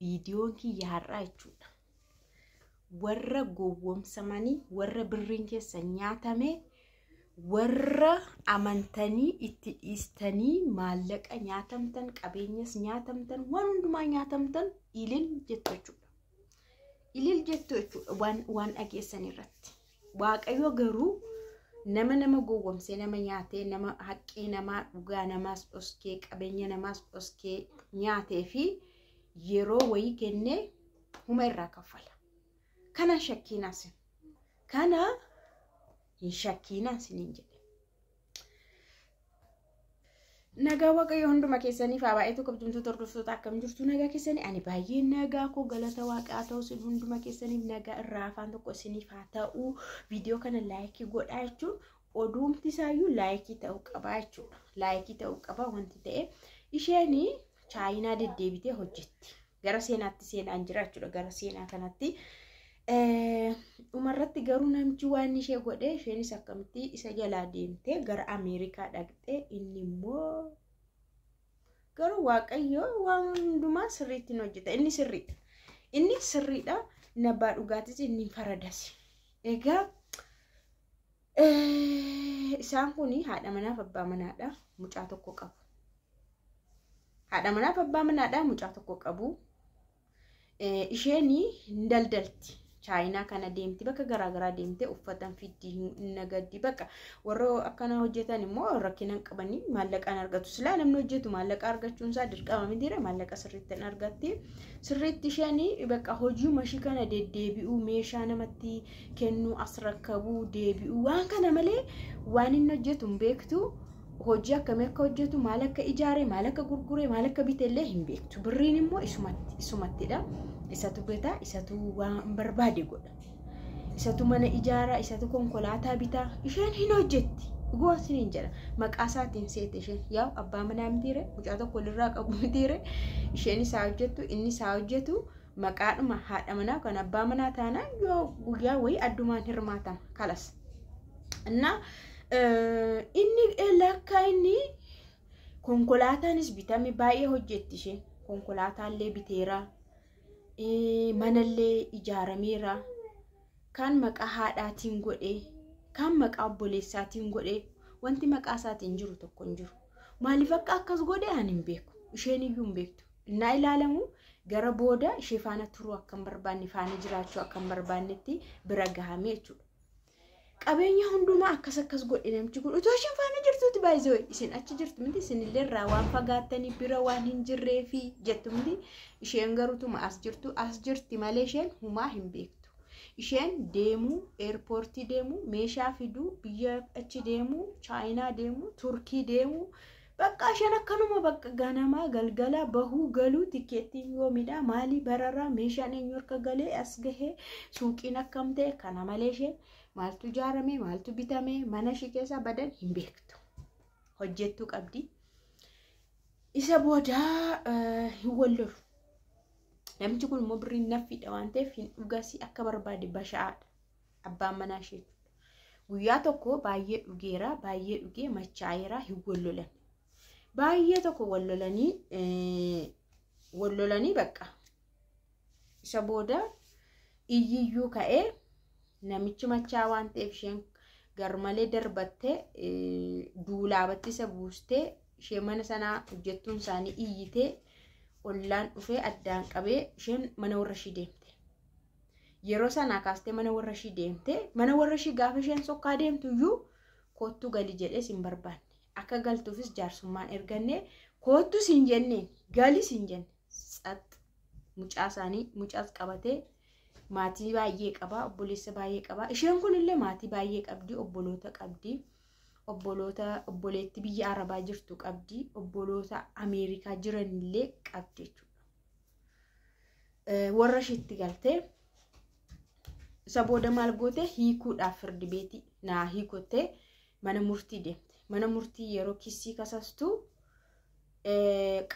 Viidiyoon kiyya har'aa jechuudha. Warra gowwoomsamanii, warra birriin keessa nyaatame, warra amantanii itti dhiistanii maallaqa nyaatamtan, qabeenyas nyaatamtan, waan hundumaa nyaatamtan ilil jettu jechuudha. Ilil jettu jechuudha waan dhageessan irratti. Waaqayyo garuu nama gowwoomsee nama nyaatee nama haqqii namaa dhugaa namaas dhoskee qabeenya namaas dhoskee nyaatee fi yeroo wayii kennee huma irraa kaffala. Kana shakkiinaas. Kana hin shakkiinaas hin jedhe. Nagaa waaqayyo hunduma keessaniif baay'eetu qabdumtu tordoftoota akkam jirtu nagaa keessanii ani baay'ee nagaa koo galata waaqaa ta'u sin hunduma keessaniif nagaa irraa afaan tokko isiniif haa ta'u. Viidiyoo kana laayikii godhaa jechuun oduumti isaayyuu laayikii ta'uu qaba jechuudha. Laayikii ta'uu qaba wanti ta'e isheen chaayinaa deddeebitee hojjetti. Gara seenaatti seenaan jira jechuudha. Gara seenaa kanatti umarratti garuu namichi waan ishee godhe isheenis akkamitti isa jalaa deemtee gara Ameerikaa dhaqxee inni immoo garuu waaqayyo waan hundumaa sirriitti hojjeta. Inni sirriidha. Inni sirriidha. Nabbaa dhugaatis inni faradas. Egaa isaan kuni haadha manaaf abbaa manaadha. Mucaa tokko qabu. Haadha manaaf abbaa manaadha. Mucaa tokko qabu. Isheen daldalti. Chaayinaa kana deemti bakka garaagaraa deemte uffatan fiddi nagaddi bakka warra akkana hojjetan immoo rakkina qabanii maallaqaan argatu. Silaa namni hojjetu maallaqa argachuun isaa dirqama miti maallaqa sirriitti argatti. Sirriitti isheen bakka hojii mashii kana deddeebi'uu meeshaa namatti kennuu as rakkabuu deebi'uu waan kana malee waan inni hojjetu hin beektu. Hojii akkamii akka hojjetu maal akka ijaare maal akka gurgure maal akka bitellee hin beektu. Birriin immoo isumattidha. Isatu beeta, isatu waan barbaade godha. Isatu mana ijaara, isatu konkolaataa bitaa. Isheen hin hojjetti. Goosni hin jedha. Maqaa isaatiin seete isheen yaa abbaa manaa mitiire, mucaa tokko walirraa qabu mitiire. Isheen isaa hojjettu, inni isaa hojjetu maqaadhuma haadha manaa kan abbaa manaa taanaan yoo guyyaa wayii addumaan hirmaatama kalas. Innaa inni lakka inni konkolaataanis bitame baay'ee hojjetti isheen. Konkolaataallee biteera. Manallee ijaarameera. Kan maqaa haadhaatiin godhe, kan maqaa obboleessaatiin godhe, wanti maqaa isaatiin jiru tokko hin jiru. Maaliif akka akkas godhe ani hin beeku. Isheen iyyuu hin beektu. Innaa ilaalamu gara booda ishee faana turuu akka hin barbaanne faana jiraachuu akka hin barbaannetti bira gahame jechuudha. Qabeenya hundumaa akkas godhe namichi kun utoo isheen faana jirtuuti baay'ee isin achi jirtu miti isinillee irraa waan fagaattanii bira waan hin jirreefi jettu miti isheen garuutuma as jirti malee isheen humaa hin beektu. Isheen deemuu eerpoortii deemuu meeshaa fiduu biyya achi deemuu chaayinaa deemuu turkii deemuu bakka isheen akkanuma bakka ganamaa galgala bahuu galuu tikeettiin yoomidha maalii bararaa meeshaan eenyu harka galee as gahee suuqiin akkam ta'e kana malee isheen maaltu ijaarame maaltu bitame mana ishee keessa badan hin beektu. Hojjettuu qabdi. Isa booda hin wallolu. Namichi kun immoo birriin naffiidha waan ta'eef hin dhugasii akka barbaade basha'aadha. Abbaan manaa ishee. Guyyaa tokko baay'ee dhugeera baay'ee dhugee machaayeera hin wallolan. Baay'ee tokko wallolanii bakka. Isa booda iyyiyyuu ka'ee namichi machaa waan ta'eef isheen garmalee darbattee duulaabatti isa buustee ishee mana sanaa hojjettuun isaanii iyyitee ollaan dhufee addaan qabee isheen mana warra ishii deemte. Yeroo sanaa kaastee mana warra ishii deemte mana warra ishii gaafa isheen sokkaa deemtu iyyuu koottu gali jedhee sin barbaanne. Akka galtuufis jaarsummaan erganne koottu sin jenneen gali sin jenne tsat mucaa isaanii mucaas qabatee maatii baay'ee qaba obboleessa baay'ee qaba. Isheen kunillee maatii baay'ee qabdi obboloota qabdi. Obboleetti biyya Arabaa jirtu qabdi. Obboloota Ameerikaa jiranillee qabdi jechuudha. Warra isheetti galtee isa booda maal goote hiikuudhaaf firdi beeti naa hiikottee mana murtii deemte. Mana murtii yeroo kissii kasastu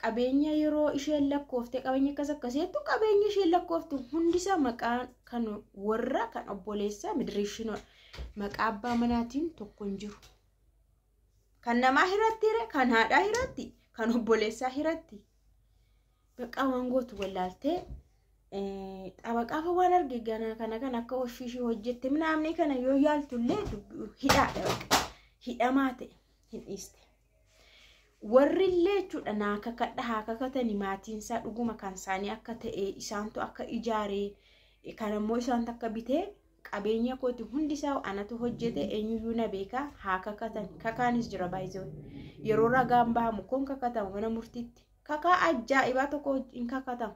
qabeenya yeroo isheen lakkoofte qabeenya akkasiitu qabeenya isheen lakkooftu hundisa maqaa kan warra kan obboleessa midireeshinoodha. Maqaa abbaa manaatiin tokko hin jiru. Kan namaa hiratti kan haadhaa hiratti kan obboleessaa hiratti Baqa wangootu wallaaltee xabaqaafa waan arge kana kan akka ofishii hojjette namni kana yoo yaaltullee hidhamaa ta'e hin dhiiste. Warri illee jechuudha naa kakadhaa kakatanii maatiinsaa dhuguma kan isaanii akka ta'e isaantu akka ijaaree kan ammoo isaantu akka bitee qabeenya kooti hundisaa anatu hojjete eenyuyyuu na beekaa haa kakatan. Kakaanis jira baay'ee yeroo ragaan bahamu kun kakatamu mana murtiitti kakaa ajaa'ibaa tokko hin kakatamu.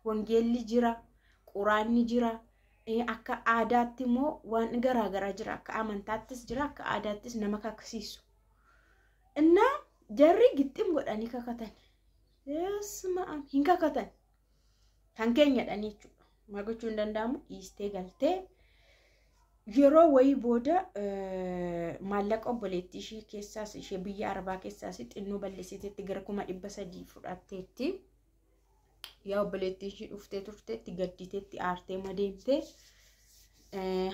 Wangeelli jira, quraanni jira, akka aadaatti immoo waan garaagaraa jira, akka amantaattis jira, akka aadaattis nama kaksiisu. Innaa jarri gixxim godhanii kakatan. Yeesuma hin kakatan. Kan keenyadhanii jechuudha. Maal gochuu hin danda'amu dhiistee galtee yeroo wayii booda maallaqa obboleettii ishee keessaas ishee biyya Arabaa keessaas xinnoo balleessiteetti gara 300 fudhatteetti. Yaa obboleettii ishee dhuftee turteetti gadditeetti aartee madeemtee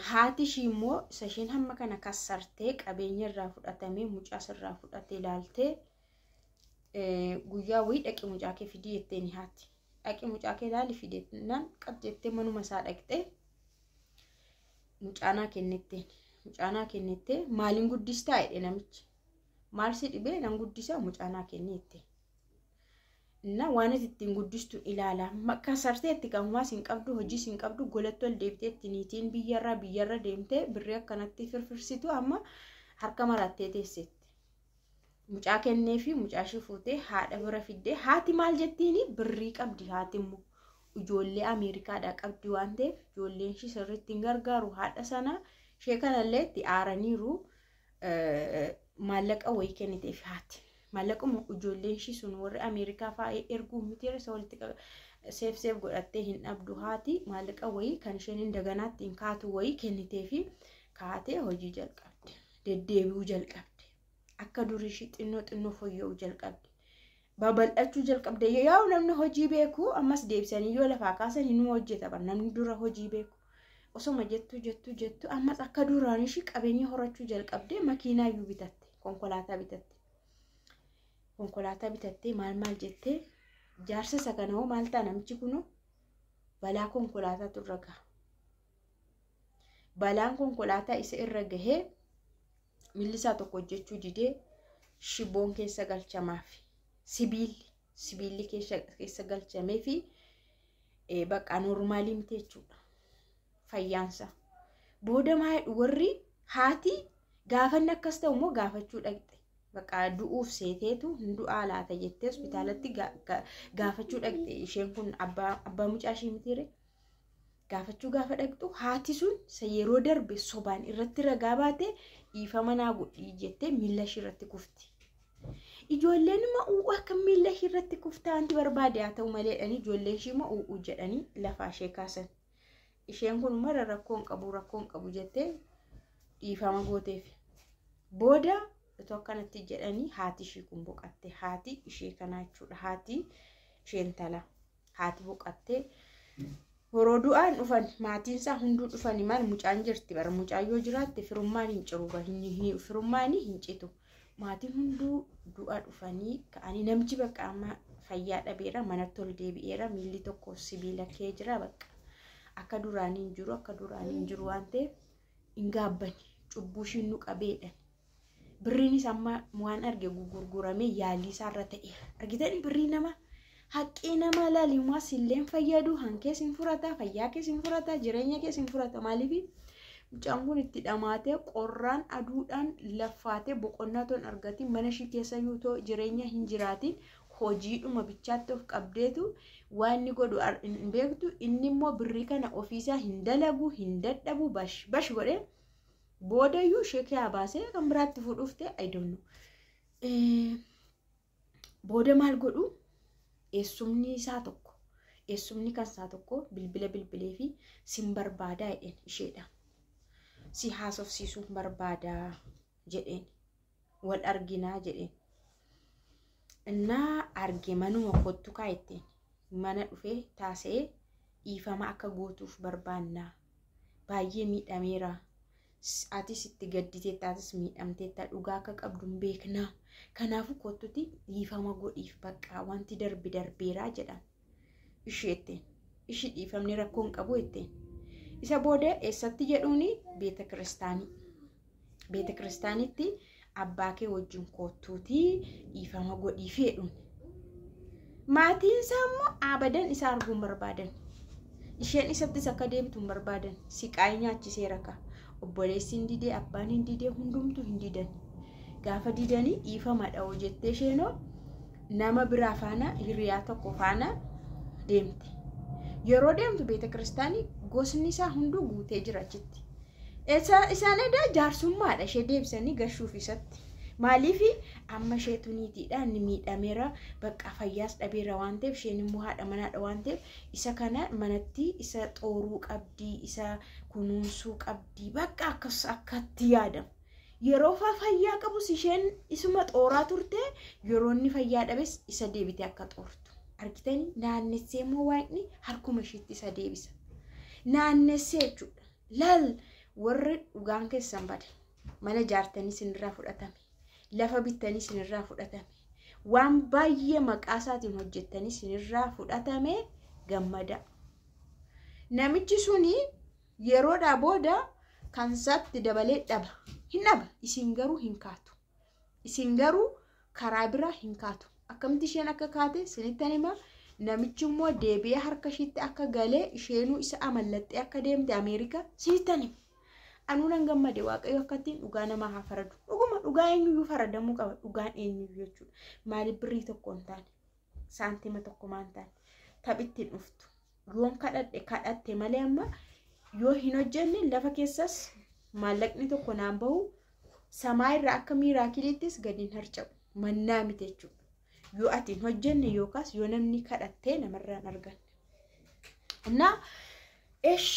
haati ishee immoo isa isheen hamma kana kassartee qabeenya irraa fudhatamee mucaas irraa fudhatee ilaaltee guyyaa wayii dhaqi mucaa kee fidii jetteeni haati. Dhaqi mucaa kee ilaali fideetnaan qabjettee manuma isaa dhaqxee mucaanaa kennitteen. Mucaanaa kennittee maaliin guddistaa jedhe namichi. Maal si dhibee nan guddisaa mucaanaa kennitteen. Na waan ittiin guddistu ilaala. Kassarteetti qabumaas hin qabdu hojiis hin qabdu golattu ol deebiteetti niitiin biyyarra deemtee birrii akkanatti firfirsitu amma harka marattee teesseetti. Mucaa kennee fi mucaa ishee fuutee haadha bira fiddee haati maal jettiini birrii qabdi haati immoo ijoollee Ameerikaadhaa qabdi waan ta'eef ijoolleen ishee sirriitti hin gargaaru haadha sana ishee kanallee itti aaraniiru maallaqa wayii kenniteef haati. Maallaquma ijoolleen ishee sun warri Ameerikaa fa'aa erguu miti isa walitti seef godhattee hin dhabdu haati maallaqa wayii kan isheen hin daganaatti hin kaatu wayii kenniteefi kaatee hojii jalqabde. Deddeebi'uu jalqabde. Akka durii ishee xinnoo fooyya'uu jalqabde. Babal'achuu jalqabde. Yaa namni hojii beeku ammas deebisanii yoo lafaa kaasan hinuma hojjeta namni dura hojii beeku. Osoma jettu ammas akka duraan ishee qabeenya horachuu jalqabde makiinaayyuu bitatte. Konkolaataa bitattee maal jettee jaarsa isa kanoo maal ta'a namichi kunoo balaa konkolaataatu irra gaha. Balaan konkolaataa isa irra gahee millisaa tokko hojjechuu didee shiboon keessa galchamaaf sibiilli keessa galchamee fi baqa normaalii miti jechuudha. Fayyaansa booda warri haati gaafanni akkas ta'u immoo gaafachuu dhaqxe. Baqa du'uuf seeteetu du'aa laata jettee hospitaalatti gaafachuu dhaqxe. Isheen kun abbaa mucaa ishee mitiire gaafachuu gaafa dhaqxu haati sun yeroo darbe sobaan irratti ragaa baate dhiifama naa godhii jettee miila ishee irratti kufti. Ijoolleen immoo akka miila ishee irratti kuftaa wanti barbaade haa ta'u malee ijoolleen ishee immoo jedhanii lafaa ishee kaasan. Isheen kun mara rakkoon qabu jettee dhiifama gooteef. Booda itoo akkanatti jedhanii haati ishee kun boqatte. Haati ishee kanaa jechuudha. Haati isheen tala. Haati boqattee horoo du'aan dhufan maatiinsaa hunduu dhufanii maal mucaan jirti bara mucaan yoo jiraatte firummaan hin ciru firummaan hin citu. Maatiin hunduu du'a dhufanii ka'anii namichi bakka amma fayyaa dhabeera manatti ol deebi'eera miilli tokko sibiila kee jira bakka akka duraanii hin jiru waan ta'eef hin gaabbani cubbuu isheen nu qabeedhan. Birriinis amma waan arge gurguramee yaalii isaarra ta'eera. Argitanii birrii nama haqqii nama laaliumaas illee fayyadu hankees hin furata fayyaa kees hin furata jireenya kees hin furata maaliif mucaan kun itti dhamaatee qorraan aduudhaan laffaatee boqonnaa toon argatiin mana ishee keessa yuutoo jireenya hin jiraatiin hojiidhuma bichaatti of qabdeetu waan inni godhu hin beektu. Inni immoo birrii kana ofiisaa hin dalagu hin dadhabu bash godhee boodayyuu sheekaa baasee kan biraatti fuudhuuf ta'e I don't know. Booda maal godhu eessumni kan isaa tokko bilbilee fi sin barbaadaa jedheen isheedha. Si haasofsiisuun barbaadaa jedheen wal arginaa jedheen. Innaa arge manuma kottu kaayetteen mana dhufee taasee dhiifama akka gootuuf barbaannaa baay'ee miidhameera. Atis itti gadditee taatis miidhamteetta dhugaa akka qabduun beeknaa. Kanaafuu kottuti dhiifama godhiif bakka wanti darbeeraa jedhan. isheetteen ishi dhiifamni rakkoon qabu etteen isa booda eessatti jedhuuni beeta kiristaanitti abbaa kee wajjin koottuutii dhiifama godhii fedhuun maatiin isaa immoo abadan isa arguun barbaadan isheen isattis akka deemtu barbaadan siqaay nyaachisee raka obboleessi hin didee abbaan hin didee hundumtu hin didan gaafa didanii dhiifama dha'oo jettee isheenoo nama biraa faana hiriyaa tokko faana deemte yeroo deemtu beeta kiristaanii gosni isaa hunduu guutee jira achitti isaan edaa jaarsummaadha ishee deebisanii gashuuf isatti maaliif amma isheetu niitiidhaan miidhameera bakka fayyaas dhabeera waan ta'eef isheen immoo haadha manaadha waan ta'eef isa kana manatti isa xooruu qabdii isa kunuunsuu qabdii bakka akkatti yaadamu yeroo fayyaa qabus isheen isuma xooraa turte yeroo inni fayyaa dhabes isa deebite akka xoortu argitanii naannessee immoo waaqni harkuma isheetti isa deebisa naannessee jechuudha laal warri dhugaan keessan bada mana jaartanii sinirraa fudhatame lafa bittanii sinirraa fudhatame waan baay'ee maqaa isaatiin hojjettanii sinirraa fudhatame gammada namichi suni yeroodhaa booda kan isaatti dabalee dhaba hin dhaba isin garuu hin kaatu isin garuu karaa biraa hin kaatu akkamitti isheen akka kaate sinittan hima namichi immoo deebi'ee harka ishiitti akka galee isheenuu isa amallaxxee akka deemte Ameerikaa sinittan hima anuunan gammade waaqayyo akkattiin dhugaa namaa haa faradu dhuguma dhugaa eenyuyyuu faradamuu qaba dhugaan eenyuyyuu jechuudha maaliif birrii tokko hin taane saantima tokko maan taane taphittiin dhuftu yoon kadhatte malee amma yoo hin hojjenne lafa keessas maallaqni tokko naan bahu samaa irraa akka miiraakiliittis gadi hin harca'u mannaa miti jechuudha yoo ati hin hojjenne yookaas yoo namni kadhattee namarraan arganne እና እሺ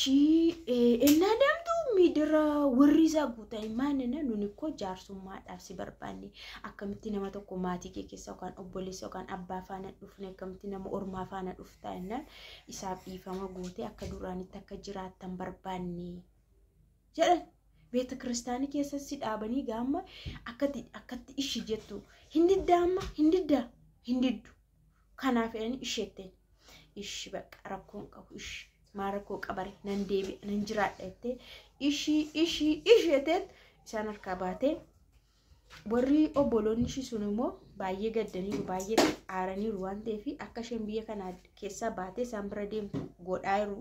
እና ደምቱ ሚድራ ወሪዛ ጉታይ ማንነ ኑንኮ ጃርሱማዳፍ ሲበርባኒ አከምቲ ነማ ተኮ ማቲ ኬኬሳው ካን ኦቦሌሳው ካን አባፋና ዱፍነ አከምቲ ነማ ኦርማፋና ዱፍታና ኢሳብ ኢፋማ ጉቴ አከዱራኒ ተከጅራተን በርባኒ ጀለ ቤተ ክርስቲያን ኬሰስ ሲዳበኒ ጋማ አከቲ እሺ ጀቱ hindiddama hindidu kanaafeen isheetten ishi baqqa rakkoon qabu ishi maarakoo qabare nan deebi nan jiraadhette ishi isheetet isaan harkaa baatee warri obboloonni ishii sun immoo baay'ee gaddanii baay'ee aaranii waan ta'eef akka isheen biyya kana keessa baatee isaan bira deemtu godhaayiru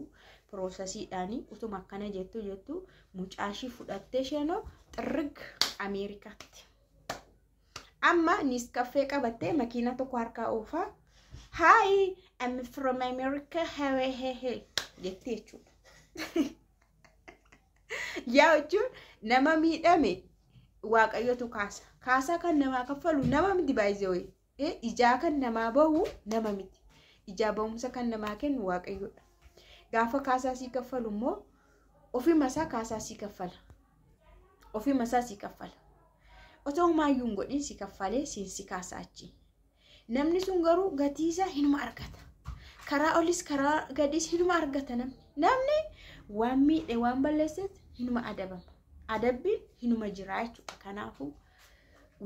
piroosesiidhaani utuma akkana jettu mucaashii fudhattee isheenoo xirrig Ameerikaatti amma Nescafe qabatte makina tokko harkaa oofa hi I'm from America hey jetti jechuudha yaa jechuun nama miidhame waaqayyotu kaasa kan namaa kaffalu nama miti baay'ee ijaa kan namaa bahu nama miti ijaa bahumsa kan namaa kennu waaqayyodha gaafa kaasaa sii kaffalu immoo ofii masaa kaasaa sii kaffala otoo maayyuun godhin si kaffalee si kaasaachi namni sun garuu gatiisa hinuma argata karaa olis karaa gadis hinuma argata namni waan miidhe waan balleesset hinuma adabama adabbiin hinuma jiraa jechuudha kanaafuu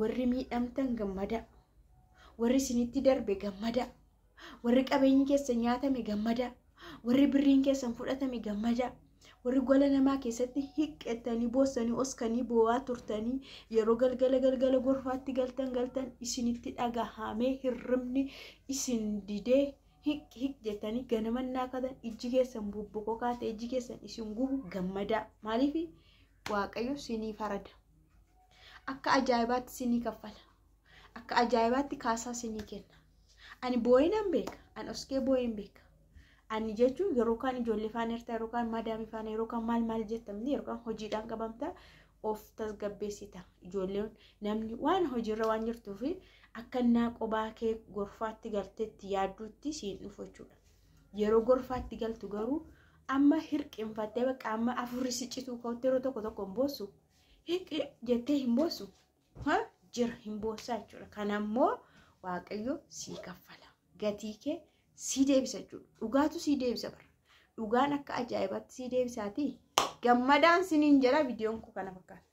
warri miidhamtan gammada warri sinitti darbe gammada warri qabeenyi keessan nyaatame gammada warri birriin keessan fudhatame gammada warri gola namaa keessatti hiqqettanii boossanii oskanii boo'aa turtanii yeroo galgala gorfaatti galtan isinitti dhagahamee hirribni isin didee hiq jettanii ganamannaa katan ijji keessan bubbukoo kaate ijji keessan isin gubu gammada maaliif waaqayyo sinii farada akka ajaa'ibaatti sinii kaffala akka ajaa'ibaatti kaasaa sinii kenna ani boo'inan beeka ani oskee boo'in beeka ani jechuun yeroo kan ijoollee faana hirta yeroo kan madaamii faana yeroo kan maal jettamni yeroo kan hojiidhaan qabamta of tasgabbeessita ijoolleen namni waan hojiirra waan jirtuuf akka naa qobaa kee gorfaatti galtetti yaadduutti siin dhufu jechuudha yeroo gorfaatti galtu garuu amma hirqinfattee bakka amma afurri siccituu kootti yeroo tokko hin boossu hiqi jettee hin boossu jira hin boossaa jechuudha kanammoo waaqayyo sii kaffala gatii kee sii deebisa jechuudha dhugaatu sii deebisa bara dhugaan akka ajaa'ibaatti sii deebisaati gammadaan siniin jala viidiyoon koo kana fakkaata